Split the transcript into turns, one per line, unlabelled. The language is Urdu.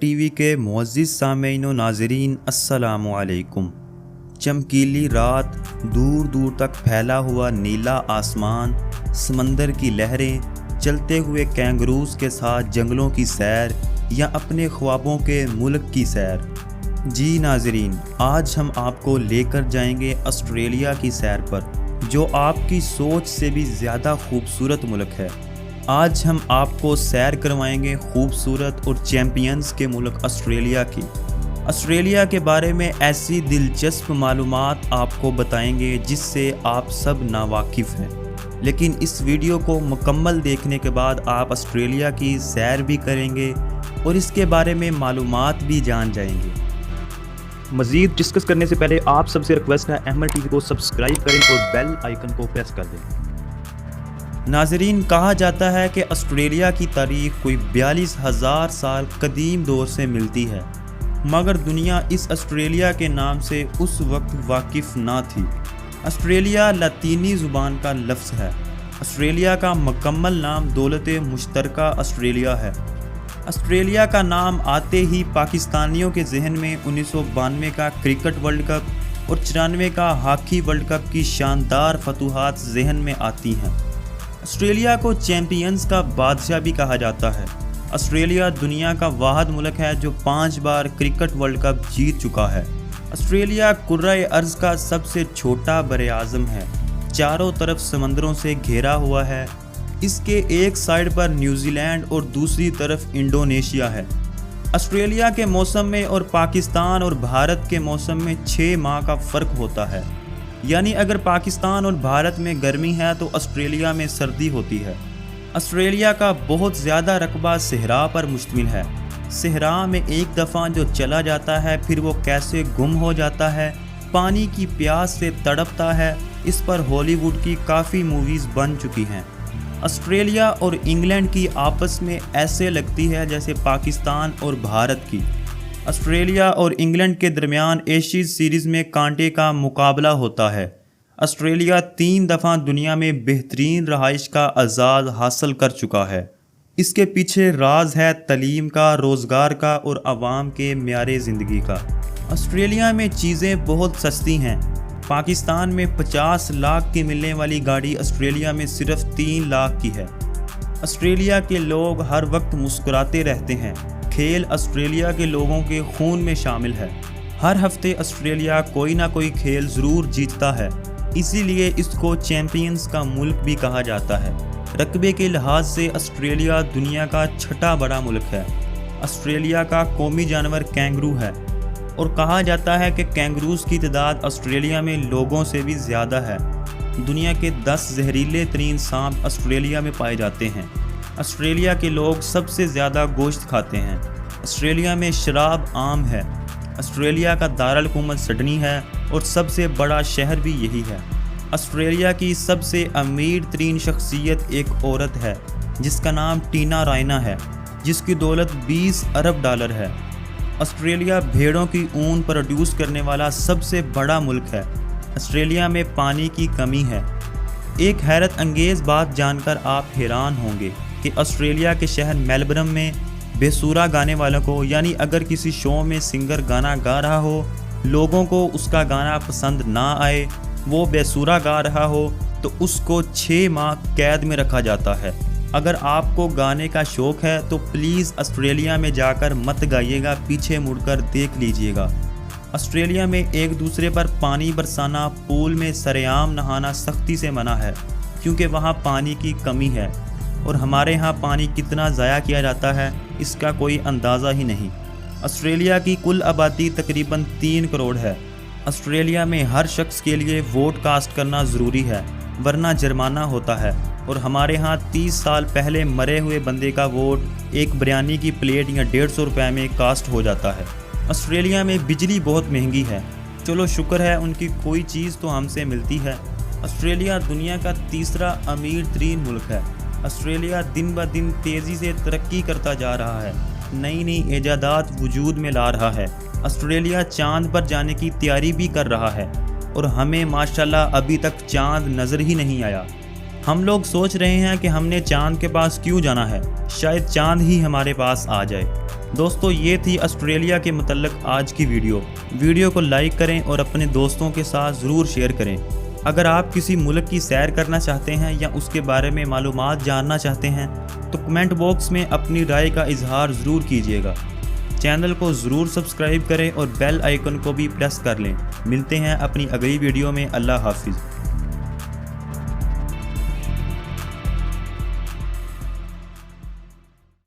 ٹی وی کے معزز سامعین و ناظرین السلام علیکم۔ چمکیلی رات، دور دور تک پھیلا ہوا نیلا آسمان، سمندر کی لہریں، چلتے ہوئے کینگروز کے ساتھ جنگلوں کی سیر یا اپنے خوابوں کے ملک کی سیر۔ جی ناظرین، آج ہم آپ کو لے کر جائیں گے آسٹریلیا کی سیر پر، جو آپ کی سوچ سے بھی زیادہ خوبصورت ملک ہے۔ آج ہم آپ کو سیر کروائیں گے خوبصورت اور چیمپئنز کے ملک آسٹریلیا کی۔ آسٹریلیا کے بارے میں ایسی دلچسپ معلومات آپ کو بتائیں گے جس سے آپ سب ناواقف ہیں، لیکن اس ویڈیو کو مکمل دیکھنے کے بعد آپ آسٹریلیا کی سیر بھی کریں گے اور اس کے بارے میں معلومات بھی جان جائیں گے۔
مزید ڈسکس کرنے سے پہلے آپ سب سے ریکویسٹ ہے احمد ٹی وی کو سبسکرائب کریں اور بیل آئیکن کو پریس کر دیں۔
ناظرین، کہا جاتا ہے کہ آسٹریلیا کی تاریخ کوئی 42,000 سال قدیم دور سے ملتی ہے، مگر دنیا اس آسٹریلیا کے نام سے اس وقت واقف نہ تھی۔ آسٹریلیا لاطینی زبان کا لفظ ہے۔ آسٹریلیا کا مکمل نام دولت مشترکہ آسٹریلیا ہے۔ آسٹریلیا کا نام آتے ہی پاکستانیوں کے ذہن میں 1992 کا کرکٹ ورلڈ کپ اور 94 کا ہاکی ورلڈ کپ کی شاندار فتوحات ذہن میں آتی ہیں۔ آسٹریلیا کو چیمپئنز کا بادشاہ بھی کہا جاتا ہے۔ آسٹریلیا دنیا کا واحد ملک ہے جو 5 بار کرکٹ ورلڈ کپ جیت چکا ہے۔ آسٹریلیا کرۂ ارض کا سب سے چھوٹا براعظم ہے، چاروں طرف سمندروں سے گھیرا ہوا ہے۔ اس کے ایک سائڈ پر نیوزی لینڈ اور دوسری طرف انڈونیشیا ہے۔ آسٹریلیا کے موسم میں اور پاکستان اور بھارت کے موسم میں 6 ماہ کا فرق ہوتا ہے، یعنی اگر پاکستان اور بھارت میں گرمی ہے تو آسٹریلیا میں سردی ہوتی ہے۔ آسٹریلیا کا بہت زیادہ رقبہ صحرا پر مشتمل ہے۔ صحرا میں ایک دفعہ جو چلا جاتا ہے پھر وہ کیسے گم ہو جاتا ہے، پانی کی پیاس سے تڑپتا ہے، اس پر ہالی ووڈ کی کافی موویز بن چکی ہیں۔ آسٹریلیا اور انگلینڈ کی آپس میں ایسے لگتی ہے جیسے پاکستان اور بھارت کی۔ آسٹریلیا اور انگلینڈ کے درمیان ایشیز سیریز میں کانٹے کا مقابلہ ہوتا ہے۔ آسٹریلیا 3 دفعہ دنیا میں بہترین رہائش کا اعزاز حاصل کر چکا ہے۔ اس کے پیچھے راز ہے تعلیم کا، روزگار کا اور عوام کے معیار زندگی کا۔ آسٹریلیا میں چیزیں بہت سستی ہیں۔ پاکستان میں 50 لاکھ کی ملنے والی گاڑی آسٹریلیا میں صرف 3 لاکھ کی ہے۔ آسٹریلیا کے لوگ ہر وقت مسکراتے رہتے ہیں۔ کھیل آسٹریلیا کے لوگوں کے خون میں شامل ہے۔ ہر ہفتے آسٹریلیا کوئی نہ کوئی کھیل ضرور جیتتا ہے، اسی لیے اس کو چیمپئنز کا ملک بھی کہا جاتا ہے۔ رقبے کے لحاظ سے آسٹریلیا دنیا کا 6واں بڑا ملک ہے۔ آسٹریلیا کا قومی جانور کینگرو ہے اور کہا جاتا ہے کہ کینگروز کی تعداد آسٹریلیا میں لوگوں سے بھی زیادہ ہے۔ دنیا کے 10 زہریلے ترین سانپ آسٹریلیا میں پائے جاتے ہیں۔ آسٹریلیا کے لوگ سب سے زیادہ گوشت کھاتے ہیں۔ آسٹریلیا میں شراب عام ہے۔ آسٹریلیا کا دارالحکومت سڈنی ہے اور سب سے بڑا شہر بھی یہی ہے۔ آسٹریلیا کی سب سے امیر ترین شخصیت ایک عورت ہے جس کا نام ٹینا رائنا ہے، جس کی دولت $20 ارب ہے۔ آسٹریلیا بھیڑوں کی اون پروڈیوس کرنے والا سب سے بڑا ملک ہے۔ آسٹریلیا میں پانی کی کمی ہے۔ ایک حیرت انگیز بات جان کر آپ حیران ہوں گے کہ آسٹریلیا کے شہر میلبرن میں بے سورا گانے والوں کو، یعنی اگر کسی شو میں سنگر گانا گا رہا ہو، لوگوں کو اس کا گانا پسند نہ آئے، وہ بے سورا گا رہا ہو تو اس کو 6 ماہ قید میں رکھا جاتا ہے۔ اگر آپ کو گانے کا شوق ہے تو پلیز آسٹریلیا میں جا کر مت گائیے گا، پیچھے مڑ کر دیکھ لیجئے گا۔ آسٹریلیا میں ایک دوسرے پر پانی برسانا، پول میں سرعام نہانا سختی سے منع ہے، کیونکہ وہاں پانی کی کمی ہے، اور ہمارے ہاں پانی کتنا ضائع کیا جاتا ہے اس کا کوئی اندازہ ہی نہیں۔ آسٹریلیا کی کل آبادی تقریباً 3 کروڑ ہے۔ آسٹریلیا میں ہر شخص کے لیے ووٹ کاسٹ کرنا ضروری ہے، ورنہ جرمانہ ہوتا ہے، اور ہمارے ہاں 30 سال پہلے مرے ہوئے بندے کا ووٹ ایک بریانی کی پلیٹ یا 150 روپے میں کاسٹ ہو جاتا ہے۔ آسٹریلیا میں بجلی بہت مہنگی ہے، چلو شکر ہے ان کی کوئی چیز تو ہم سے ملتی ہے۔ آسٹریلیا دنیا کا 3را امیر ترین ملک ہے۔ آسٹریلیا دن بہ دن تیزی سے ترقی کرتا جا رہا ہے، نئی نئی ایجادات وجود میں لا رہا ہے۔ آسٹریلیا چاند پر جانے کی تیاری بھی کر رہا ہے، اور ہمیں ماشاءاللہ ابھی تک چاند نظر ہی نہیں آیا۔ ہم لوگ سوچ رہے ہیں کہ ہم نے چاند کے پاس کیوں جانا ہے، شاید چاند ہی ہمارے پاس آ جائے۔ دوستو، یہ تھی آسٹریلیا کے متعلق آج کی ویڈیو کو لائک کریں اور اپنے دوستوں کے ساتھ ضرور شیئر کریں۔ اگر آپ کسی ملک کی سیر کرنا چاہتے ہیں یا اس کے بارے میں معلومات جاننا چاہتے ہیں تو کمنٹ باکس میں اپنی رائے کا اظہار ضرور کیجیے گا۔ چینل کو ضرور سبسکرائب کریں اور بیل آئیکن کو بھی پریس کر لیں۔ ملتے ہیں اپنی اگلی ویڈیو میں۔ اللہ حافظ۔